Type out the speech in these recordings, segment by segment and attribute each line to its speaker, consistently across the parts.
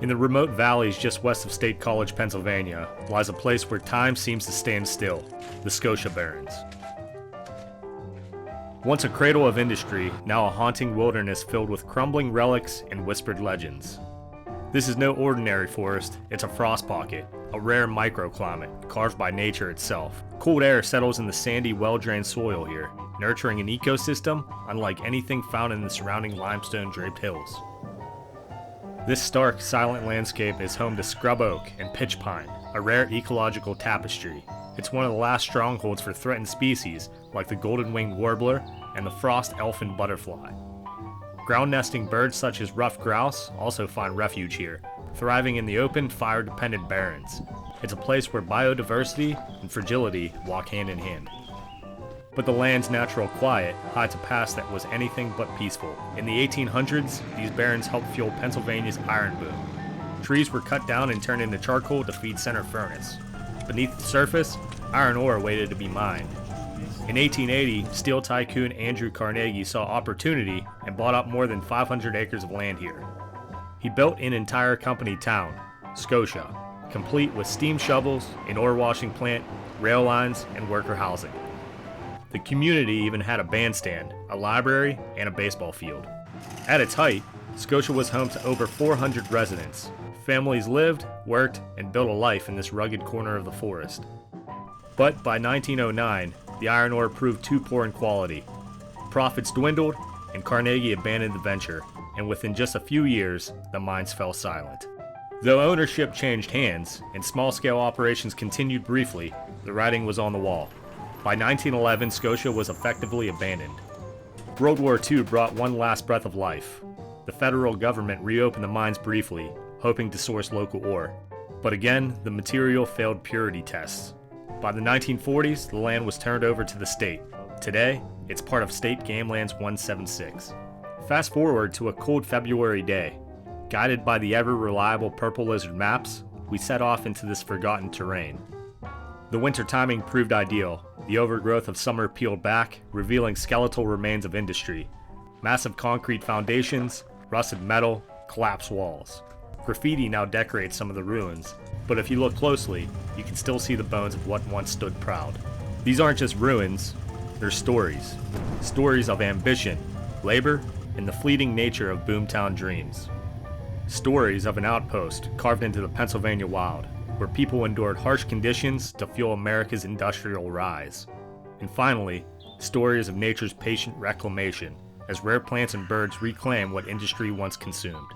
Speaker 1: In the remote valleys just west of State College, Pennsylvania, lies a place where time seems to stand still, the Scotia Barrens. Once a cradle of industry, now a haunting wilderness filled with crumbling relics and whispered legends. This is no ordinary forest, it's a frost pocket, a rare microclimate carved by nature itself. Cold air settles in the sandy, well-drained soil here, nurturing an ecosystem unlike anything found in the surrounding limestone-draped hills. This stark, silent landscape is home to scrub oak and pitch pine, a rare ecological tapestry. It's one of the last strongholds for threatened species like the golden-winged warbler and the frost elfin butterfly. Ground-nesting birds such as ruffed grouse also find refuge here, thriving in the open, fire-dependent barrens. It's a place where biodiversity and fragility walk hand in hand. But the land's natural quiet hides a past that was anything but peaceful. In the 1800s, these barrens helped fuel Pennsylvania's iron boom. Trees were cut down and turned into charcoal to feed center furnace. Beneath the surface, iron ore waited to be mined. In 1880, steel tycoon Andrew Carnegie saw opportunity and bought up more than 500 acres of land here. He built an entire company town, Scotia, complete with steam shovels, an ore washing plant, rail lines, and worker housing. The community even had a bandstand, a library, and a baseball field. At its height, Scotia was home to over 400 residents. Families lived, worked, and built a life in this rugged corner of the forest. But by 1909, the iron ore proved too poor in quality. Profits dwindled, and Carnegie abandoned the venture, and within just a few years, the mines fell silent. Though ownership changed hands, and small-scale operations continued briefly, the writing was on the wall. By 1911, Scotia was effectively abandoned. World War II brought one last breath of life. The federal government reopened the mines briefly, hoping to source local ore. But again, the material failed purity tests. By the 1940s, the land was turned over to the state. Today, it's part of State Game Lands 176. Fast forward to a cold February day. Guided by the ever-reliable Purple Lizard maps, we set off into this forgotten terrain. The winter timing proved ideal. The overgrowth of summer peeled back, revealing skeletal remains of industry. Massive concrete foundations, rusted metal, collapsed walls. Graffiti now decorates some of the ruins, but if you look closely, you can still see the bones of what once stood proud. These aren't just ruins, they're stories. Stories of ambition, labor, and the fleeting nature of boomtown dreams. Stories of an outpost carved into the Pennsylvania wild, where people endured harsh conditions to fuel America's industrial rise. And finally, stories of nature's patient reclamation, as rare plants and birds reclaim what industry once consumed.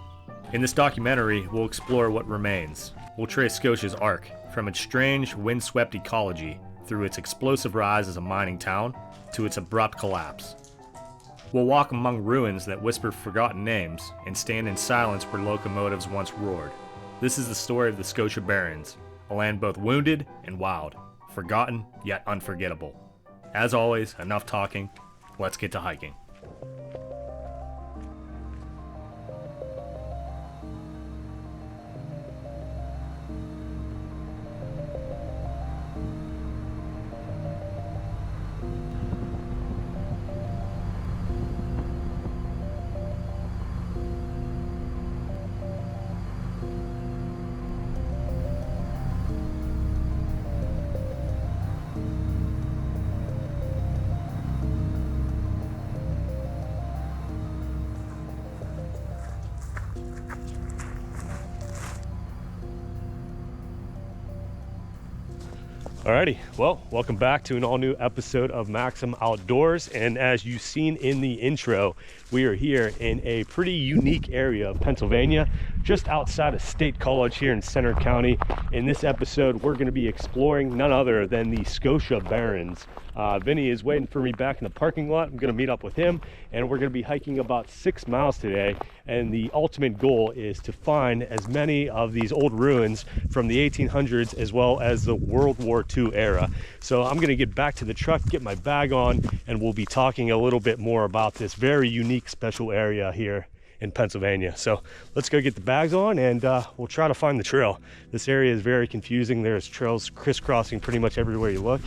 Speaker 1: In this documentary, we'll explore what remains. We'll trace Scotia's arc, from its strange, windswept ecology, through its explosive rise as a mining town, to its abrupt collapse. We'll walk among ruins that whisper forgotten names, and stand in silence where locomotives once roared. This is the story of the Scotia Barrens, a land both wounded and wild, forgotten yet unforgettable. As always, enough talking, let's get to hiking. Alrighty, well, welcome back to an all-new episode of Maxim Outdoors, and as you've seen in the intro, we are here in a pretty unique area of Pennsylvania, just outside of State College here in Center County. In this episode, we're going to be exploring none other than the Scotia Barrens. Vinny is waiting for me back in the parking lot. I'm going to meet up with him, and we're going to be hiking about 6 miles today, and the ultimate goal is to find as many of these old ruins from the 1800s as well as the World War II era. So I'm going to get back to the truck, get my bag on, and we'll be talking a little bit more about this very unique special area here in Pennsylvania. So let's go get the bags on, and we'll try to find the trail. This area is very confusing. There's trails crisscrossing pretty much everywhere you look.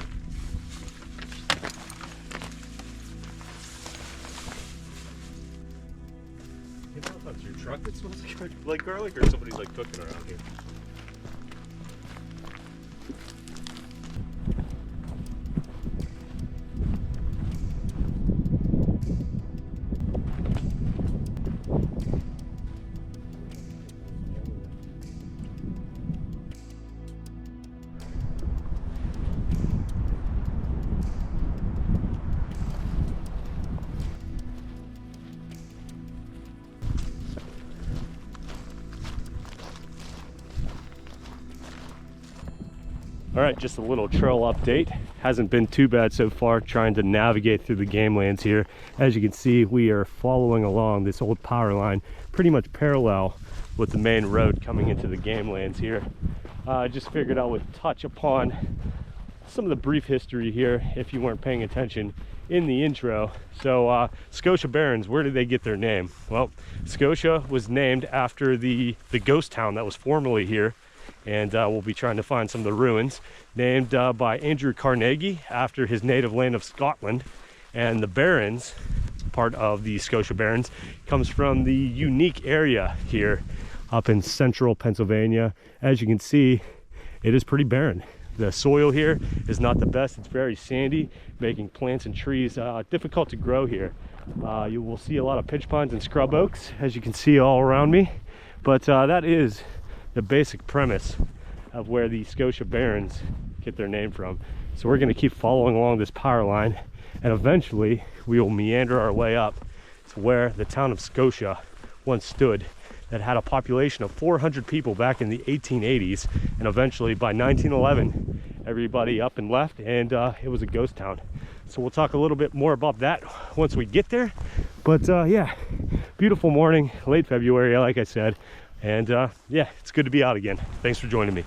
Speaker 2: You know if that's your truck that smells like garlic, or somebody's like cooking around here. All right, just a little trail update. Hasn't been too bad so far trying to navigate through the game lands here. As you can see, we are following along this old power line, pretty much parallel with the main road coming into the game lands here. I just figured I would touch upon some of the brief history here if you weren't paying attention in the intro. So Scotia Barrens, where did they get their name? Well, Scotia was named after the ghost town that was formerly here. And we'll be trying to find some of the ruins, named by Andrew Carnegie after his native land of Scotland. And the Barrens, part of the Scotia Barrens, comes from the unique area here up in central Pennsylvania. As you can see, it is pretty barren. The soil here is not the best. It's very sandy, making plants and trees difficult to grow here. You will see a lot of pitch pines and scrub oaks, as you can see all around me. But that is the basic premise of where the Scotia Barrens get their name from. So we're going to keep following along this power line, and eventually we will meander our way up to where the town of Scotia once stood, that had a population of 400 people back in the 1880s, and eventually by 1911 everybody up and left, and it was a ghost town. So we'll talk a little bit more about that once we get there. But yeah, beautiful morning, late February, like I said. And yeah, it's good to be out again. Thanks for joining me.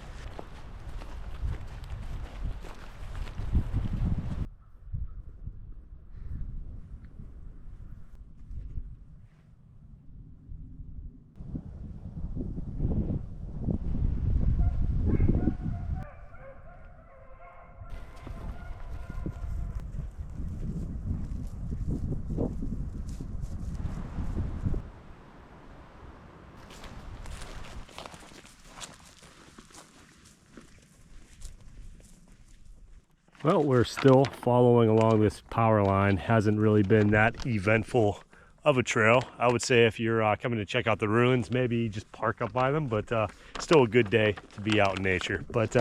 Speaker 2: Well, we're still following along this power line. Hasn't really been that eventful of a trail. I would say if you're coming to check out the ruins, maybe just park up by them, but still a good day to be out in nature. But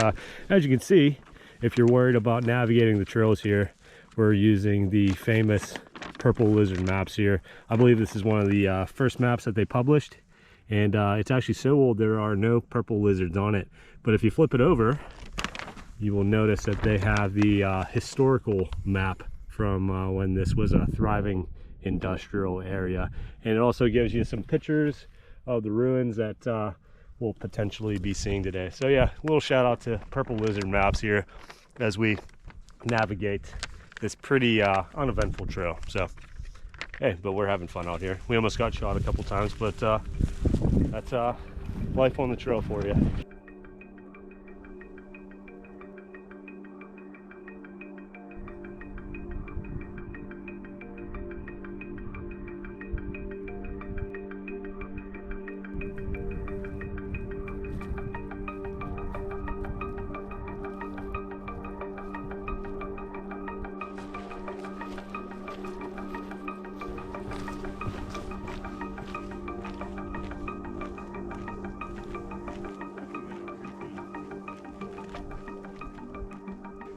Speaker 2: as you can see, if you're worried about navigating the trails here, we're using the famous purple lizard maps here. I believe this is one of the first maps that they published, and it's actually so old there are no purple lizards on it. But if you flip it over, you will notice that they have the historical map from when this was a thriving industrial area. And it also gives you some pictures of the ruins that we'll potentially be seeing today. So yeah, a little shout out to Purple Lizard Maps here as we navigate this pretty uneventful trail. So hey, but we're having fun out here. We almost got shot a couple times, but that's life on the trail for you.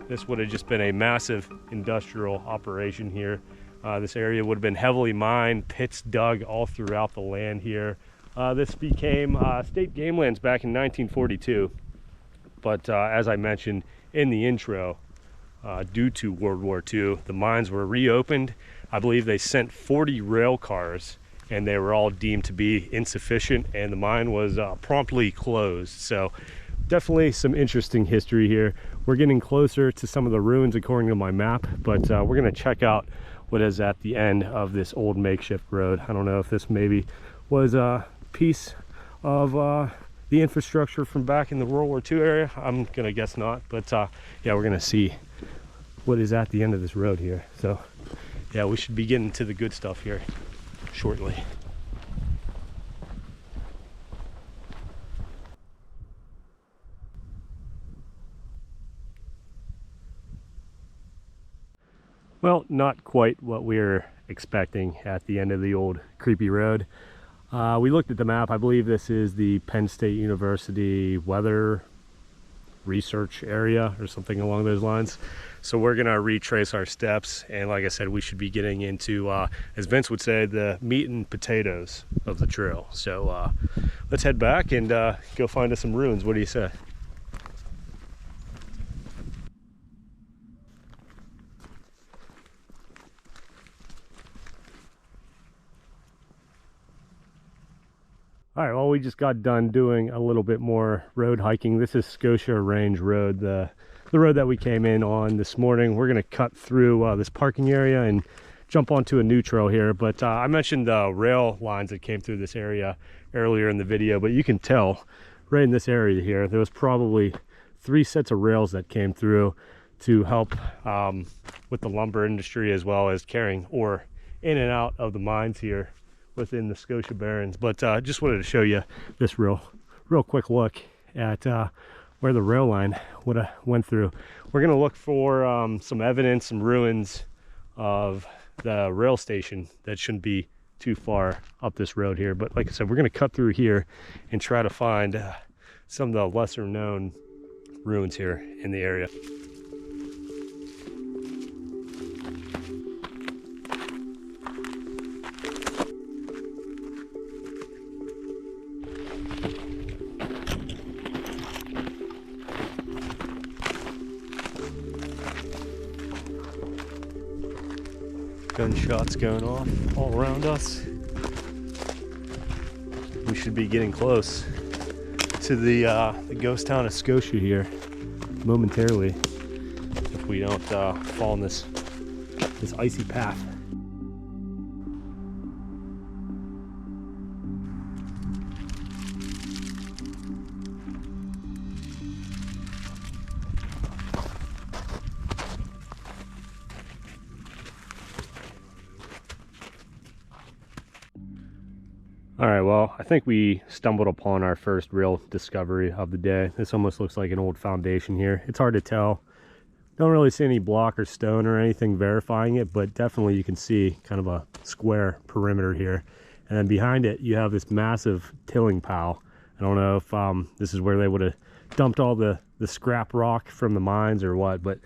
Speaker 2: This would have just been a massive industrial operation here. This area would have been heavily mined, pits dug all throughout the land here. This became state game lands back in 1942. But as I mentioned in the intro, due to World War II, the mines were reopened. I believe they sent 40 rail cars, and they were all deemed to be insufficient, and the mine was promptly closed. So definitely some interesting history here. We're getting closer to some of the ruins according to my map, but we're going to check out what is at the end of this old makeshift road. I don't know if this maybe was a piece of the infrastructure from back in the World War II area. I'm going to guess not, but yeah, we're going to see what is at the end of this road here. So yeah, we should be getting to the good stuff here shortly. Well, not quite what we were expecting at the end of the old creepy road. We looked at the map. I believe this is the Penn State University weather research area or something along those lines. So we're gonna retrace our steps, and like I said, we should be getting into, as Vince would say, the meat and potatoes of the trail. So let's head back and go find us some ruins. What do you say? All right, well, we just got done doing a little bit more road hiking. This is Scotia Range Road, the road that we came in on this morning. We're gonna cut through this parking area and jump onto a new trail here. But I mentioned the rail lines that came through this area earlier in the video, but you can tell right in this area here, there was probably 3 sets of rails that came through to help with the lumber industry, as well as carrying ore in and out of the mines here within the Scotia Barrens. But just wanted to show you this real quick look at where the rail line would have went through. We're gonna look for some evidence, some ruins of the rail station that shouldn't be too far up this road here. But like I said, we're gonna cut through here and try to find some of the lesser known ruins here in the area. Gunshots going off all around us. We should be getting close to the ghost town of Scotia here momentarily, if we don't fall in this icy path. All right, well, I think we stumbled upon our first real discovery of the day. This almost looks like an old foundation here. It's hard to tell. Don't really see any block or stone or anything verifying it, but definitely you can see kind of a square perimeter here. And then behind it, you have this massive tilling pile. I don't know if this is where they would have dumped all the scrap rock from the mines or what, but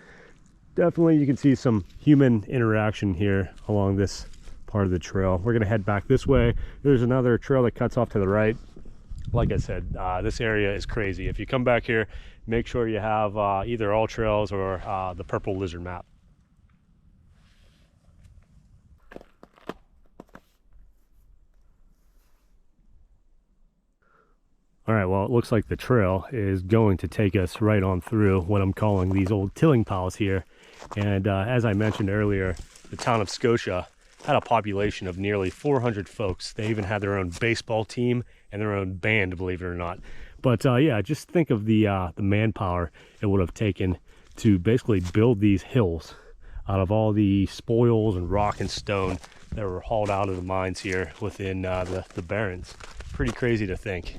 Speaker 2: definitely you can see some human interaction here along this part of the trail. We're gonna head back this way. There's another trail that cuts off to the right. Like I said, this area is crazy. If you come back here, make sure you have either All Trails or the purple lizard map. All right, well, it looks like the trail is going to take us right on through what I'm calling these old tilling piles here. And as I mentioned earlier, the town of Scotia had a population of nearly 400 folks. They even had their own baseball team and their own band, believe it or not. But yeah, just think of the manpower it would have taken to basically build these hills out of all the spoils and rock and stone that were hauled out of the mines here within the Barrens. Pretty crazy to think.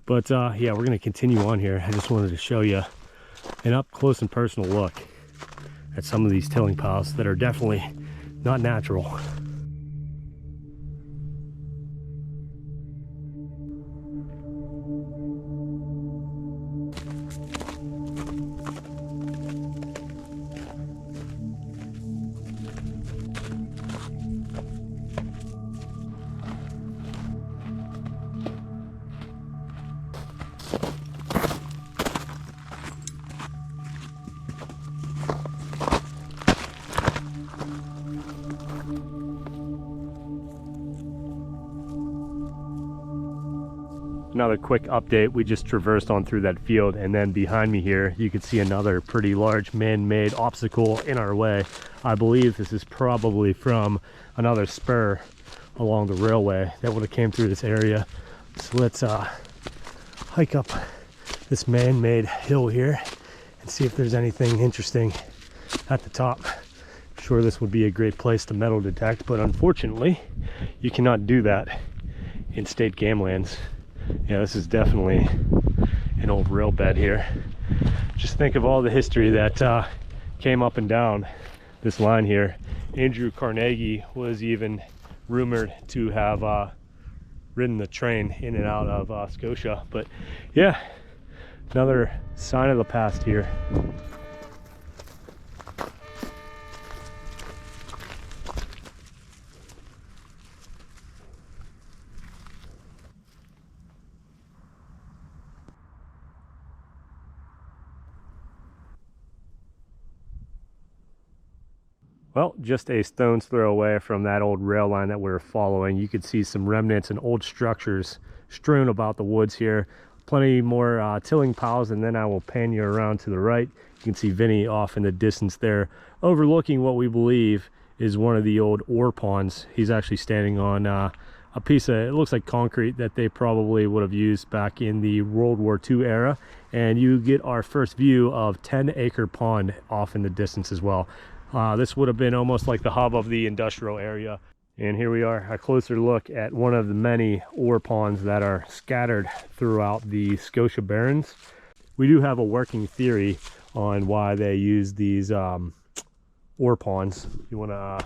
Speaker 2: But yeah, we're gonna continue on here. I just wanted to show you an up close and personal look at some of these tilling piles that are definitely not natural. Another quick update, we just traversed on through that field, and then behind me here you can see another pretty large man-made obstacle in our way. I believe this is probably from another spur along the railway that would have came through this area. So let's hike up this man-made hill here and see if there's anything interesting at the top. I'm sure this would be a great place to metal detect, but unfortunately you cannot do that in state game lands. Yeah, this is definitely an old rail bed here. Just think of all the history that came up and down this line here. Andrew Carnegie was even rumored to have ridden the train in and out of Scotia. But yeah, another sign of the past here. Well, just a stone's throw away from that old rail line that we were following, you could see some remnants and old structures strewn about the woods here. Plenty more tilling piles, and then I will pan you around to the right. You can see Vinny off in the distance there, overlooking what we believe is one of the old ore ponds. He's actually standing on a piece of, it looks like concrete that they probably would have used back in the World War II era. And you get our first view of 10 Acre Pond off in the distance as well. This would have been almost like the hub of the industrial area. And here we are, a closer look at one of the many ore ponds that are scattered throughout the Scotia Barrens. We do have a working theory on why they use these ore ponds. You want to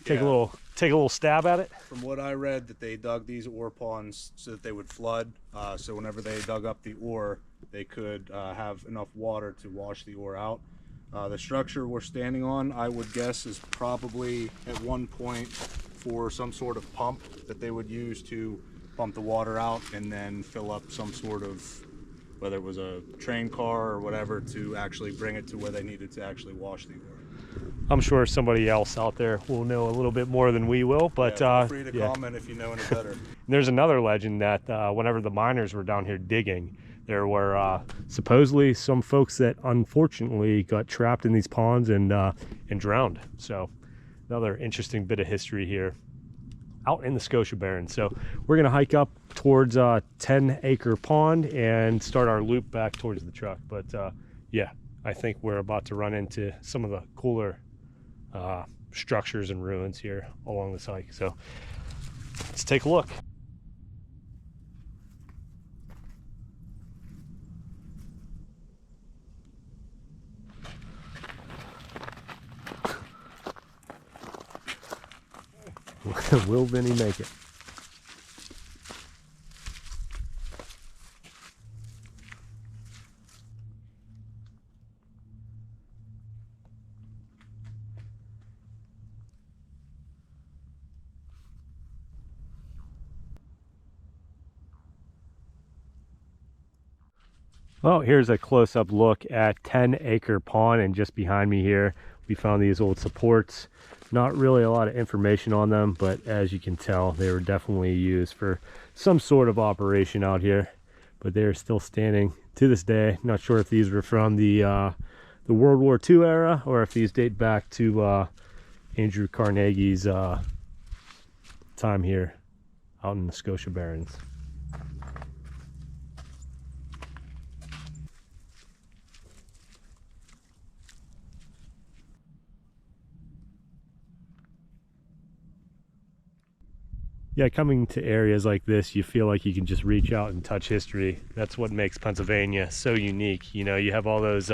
Speaker 2: take a little stab at it?
Speaker 3: From what I read, that they dug these ore ponds so that they would flood. So whenever they dug up the ore, they could have enough water to wash the ore out. The structure we're standing on, I would guess, is probably at one point for some sort of pump that they would use to pump the water out and then fill up some sort of, whether it was a train car or whatever, to actually bring it to where they needed to actually wash the ore.
Speaker 2: I'm sure somebody else out there will know a little bit more than we will, but
Speaker 3: feel free to comment if you know any better.
Speaker 2: There's another legend that whenever the miners were down here digging, there were supposedly some folks that unfortunately got trapped in these ponds and drowned. So another interesting bit of history here out in the Scotia Barrens. So we're gonna hike up towards 10 Acre Pond and start our loop back towards the truck. But yeah, I think we're about to run into some of the cooler structures and ruins here along this hike. So let's take a look. Will Vinny make it? Well, here's a close-up look at 10 Acre Pond, and just behind me here we found these old supports. Not really a lot of information on them, but as you can tell, they were definitely used for some sort of operation out here. But they're still standing to this day. Not sure if these were from the World War II era or if these date back to Andrew Carnegie's time here out in the Scotia Barrens. Yeah, coming to areas like this, you feel like you can just reach out and touch history. That's what makes Pennsylvania so unique. You know, you have all those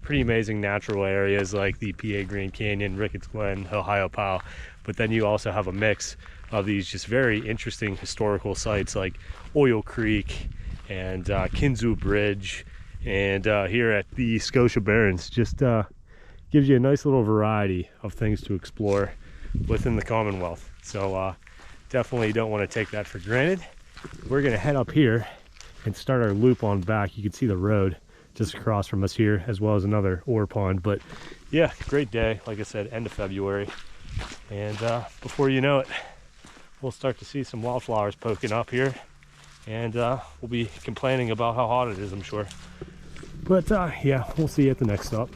Speaker 2: pretty amazing natural areas like the PA Grand Canyon, Ricketts Glen, Ohio Powell, but then you also have a mix of these just very interesting historical sites like Oil Creek and Kinzu Bridge, and here at the Scotia Barrens, just gives you a nice little variety of things to explore within the Commonwealth. So definitely don't want to take that for granted. We're going to head up here and start our loop on back. You can see the road just across from us here, as well as another ore pond. But yeah, great day. Like I said, end of February. And before you know it, we'll start to see some wildflowers poking up here. And we'll be complaining about how hot it is, I'm sure. But yeah, we'll see you at the next stop.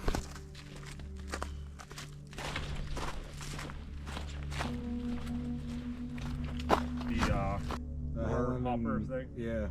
Speaker 2: Hopper thing?
Speaker 3: Yeah.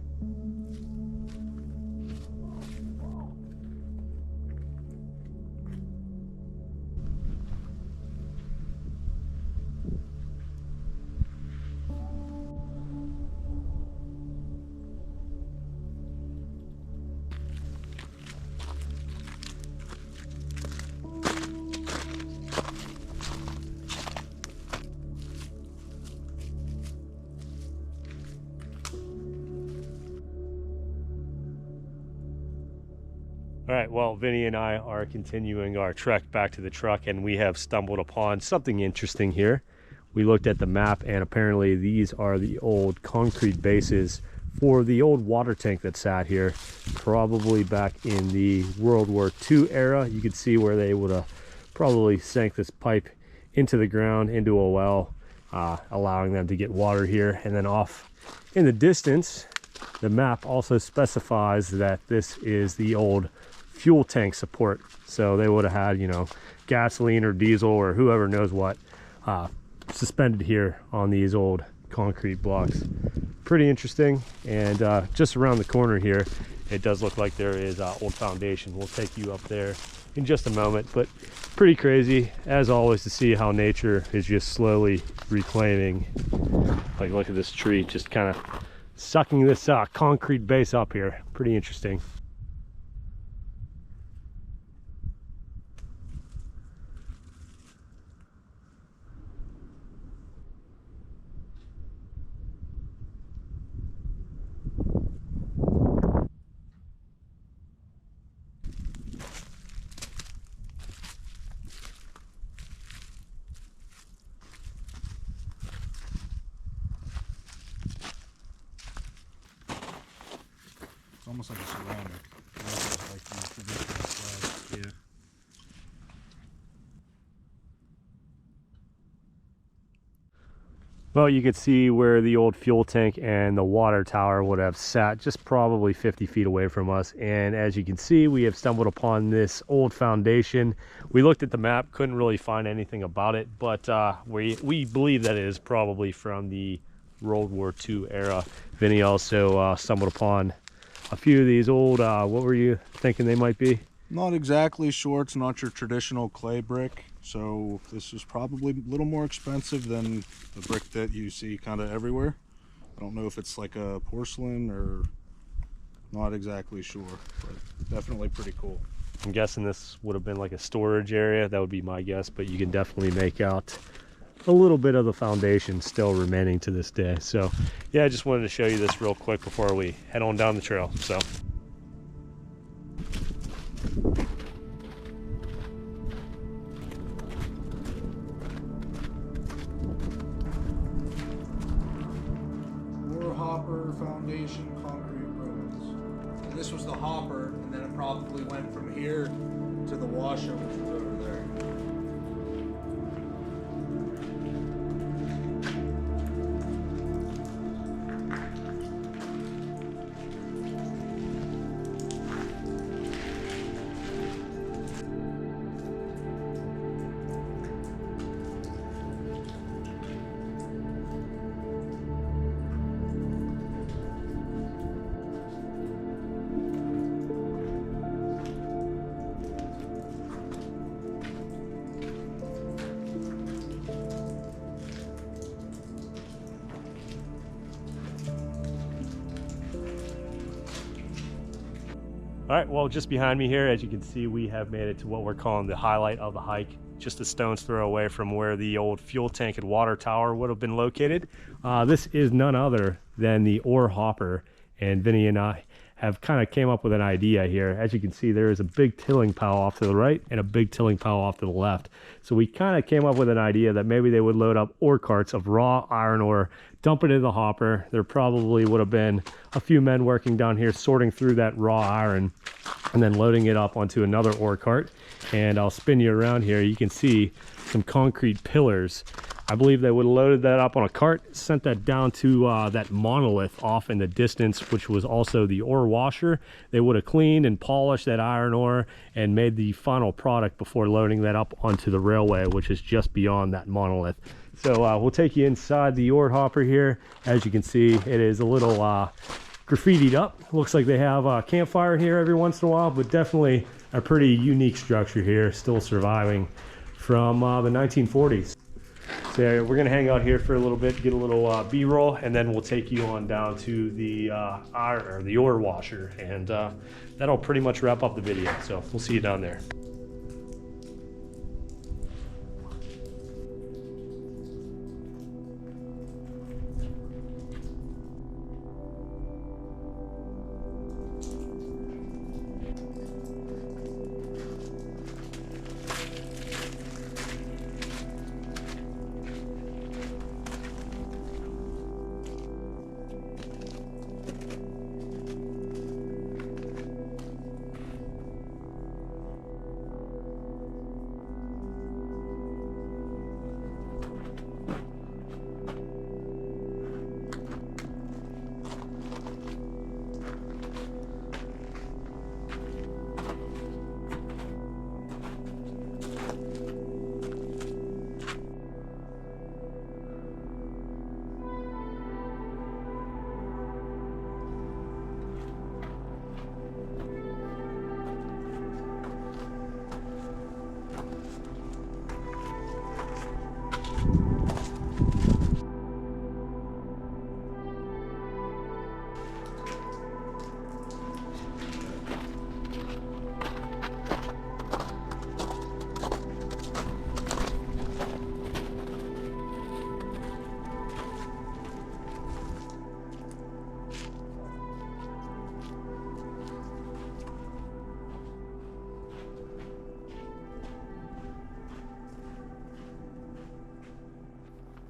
Speaker 2: All right, well, Vinny and I are continuing our trek back to the truck, and we have stumbled upon something interesting here. We looked at the map, and apparently these are the old concrete bases for the old water tank that sat here, probably back in the World War II era. You could see where they would have probably sank this pipe into the ground, into a well, allowing them to get water here. And then off in the distance, the map also specifies that this is the old fuel tank support. So they would have had, you know, gasoline or diesel or whoever knows what suspended here on these old concrete blocks. Pretty interesting. And just around the corner here, it does look like there is old foundation. We'll take you up there in just a moment, but pretty crazy as always to see how nature is just slowly reclaiming. Like, look at this tree just kind of sucking this concrete base up here. Pretty interesting.
Speaker 3: It's almost like a ceramic. Like the traditional slab. Yeah.
Speaker 2: Well, you could see where the old fuel tank and the water tower would have sat, just probably 50 feet away from us. And as you can see, we have stumbled upon this old foundation. We looked at the map, couldn't really find anything about it, but we believe that it is probably from the World War II era. Vinny also stumbled upon a few of these old, what were you thinking they might be?
Speaker 3: Not exactly sure. It's not your traditional clay brick. So this is probably a little more expensive than the brick that you see kind of everywhere. I don't know if it's like a porcelain or not exactly sure, but definitely pretty cool.
Speaker 2: I'm guessing this would have been like a storage area. That would be my guess, but you can definitely make out a little bit of the foundation still remaining to this day. So yeah, I just wanted to show you this real quick before we head on down the trail. So
Speaker 3: Hopper foundation concrete ruins. And this was the hopper, and then it probably went from here to the washer, which was over there.
Speaker 2: all right, well, just behind me here, as you can see, we have made it to what we're calling the highlight of the hike, just a stone's throw away from where the old fuel tank and water tower would have been located. This is none other than the ore hopper, and Vinny and I have kind of came up with an idea here. As you can see, there is a big tilling pile off to the right and a big tilling pile off to the left. So we kind of came up with an idea that maybe they would load up ore carts of raw iron ore, dump it in the hopper. There probably would have been a few men working down here sorting through that raw iron and then loading it up onto another ore cart. And I'll spin you around here. You can see some concrete pillars. I believe they would have loaded that up on a cart, sent that down to that monolith off in the distance, which was also the ore washer. They would have cleaned and polished that iron ore and made the final product before loading that up onto the railway, which is just beyond that monolith. So we'll take you inside the ore hopper here. As you can see, it is a little graffitied up. Looks like they have a campfire here every once in a while, but definitely a pretty unique structure here, still surviving from the 1940s. So we're gonna hang out here for a little bit, get a little B-roll, and then we'll take you on down to the ore washer, and that'll pretty much wrap up the video. So we'll see you down there.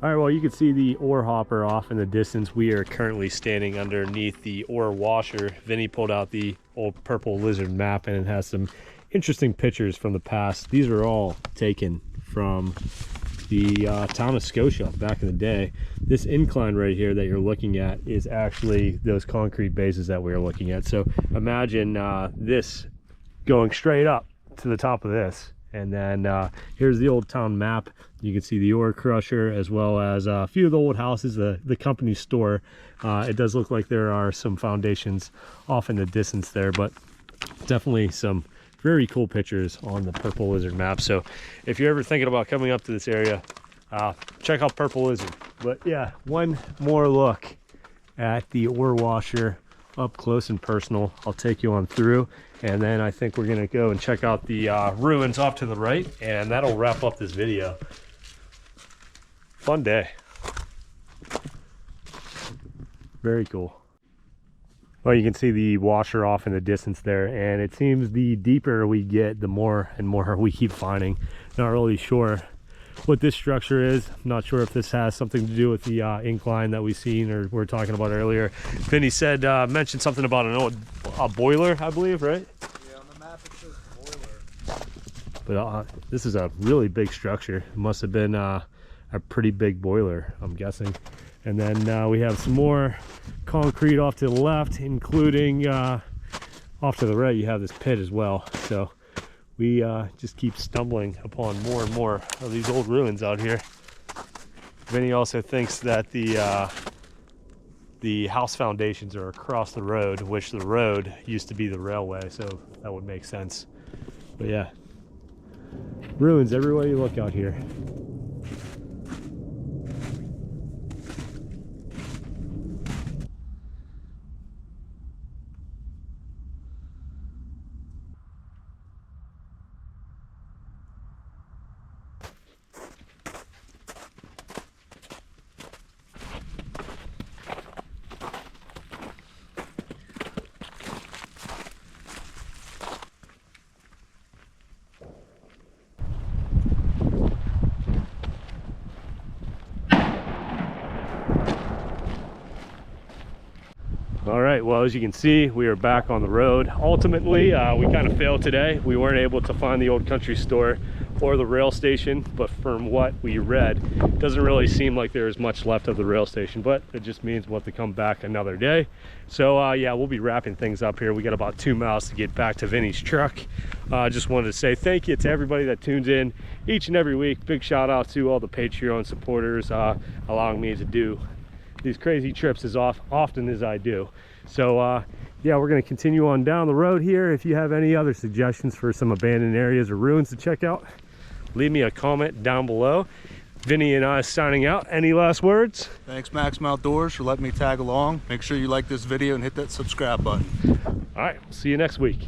Speaker 2: All right, well, you can see the ore hopper off in the distance. We are currently standing underneath the ore washer. Vinny pulled out the old purple lizard map, and it has some interesting pictures from the past. These are all taken from the town of Scotia back in the day. This incline right here that you're looking at is actually those concrete bases that we are looking at. So imagine this going straight up to the top of this. And then here's the old town map. You can see the ore crusher, as well as a few of the old houses, the company store. It does look like there are some foundations off in the distance there, but definitely some very cool pictures on the Purple Lizard map. So if you're ever thinking about coming up to this area, check out Purple Lizard. But yeah, one more look at the ore washer up close and personal. I'll take you on through, and then I think we're gonna go and check out the ruins off to the right, and that'll wrap up this video. Fun day. Very cool. Well, you can see the washer off in the distance there, and it seems the deeper we get, the more and more we keep finding. Not really sure what this structure is. I'm not sure if this has something to do with the incline that we've seen or we were talking about earlier. Vinny said, mentioned something about a boiler, I believe, right?
Speaker 3: Yeah, on the map it says boiler.
Speaker 2: But this is a really big structure. It must have been a pretty big boiler, I'm guessing. And then we have some more concrete off to the left, including off to the right, you have this pit as well. So we just keep stumbling upon more and more of these old ruins out here. Vinny also thinks that the house foundations are across the road, which the road used to be the railway, so that would make sense. But yeah, ruins everywhere you look out here. All right, well, as you can see, we are back on the road. Ultimately, we kind of failed today. We weren't able to find the old country store or the rail station, but from what we read, it doesn't really seem like there is much left of the rail station, but it just means we'll have to come back another day. So yeah, we'll be wrapping things up here. We got about 2 miles to get back to Vinny's truck. Just wanted to say thank you to everybody that tunes in each and every week. Big shout out to all the Patreon supporters allowing me to do these crazy trips as often as I do. So yeah, we're going to continue on down the road here. If you have any other suggestions for some abandoned areas or ruins to check out, leave me a comment down below. Vinny and I signing out. Any last words?
Speaker 3: Thanks, Maximum Outdoors, for letting me tag along. Make sure you like this video and hit that subscribe button.
Speaker 2: All right, we'll see you next week.